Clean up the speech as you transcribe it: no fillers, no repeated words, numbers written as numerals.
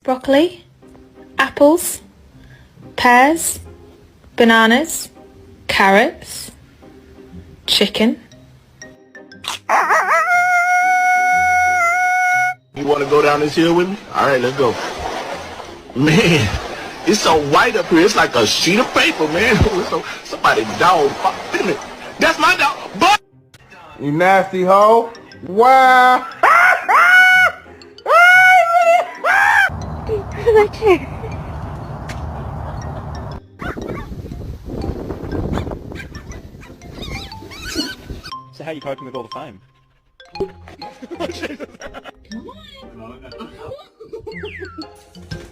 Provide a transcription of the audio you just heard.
broccoli, apples, pears, bananas, carrots, chicken. You want to go down this hill with me? All right, let's go. Man, it's so white up here. It's like a sheet of paper, man. Somebody's dog. That's my dog. But You nasty hoe. Wow. My chair. So how are you coping with all the fame? Come on.